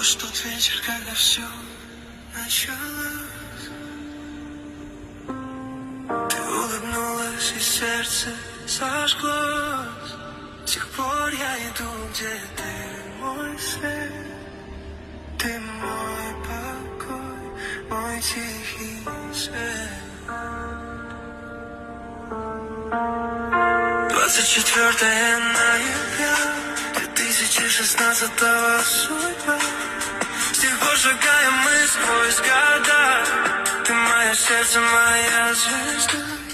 помнишь тот вечер, когда все началось? Ты улыбнулась, и сердце зажглось. С тех пор я иду, где ты мой свет. Ты мой покой, мой тихий свет. 24 ноября 2016 судьба. С тех пор шагаем мы сквозь года. Ты мое сердце, моя звезда.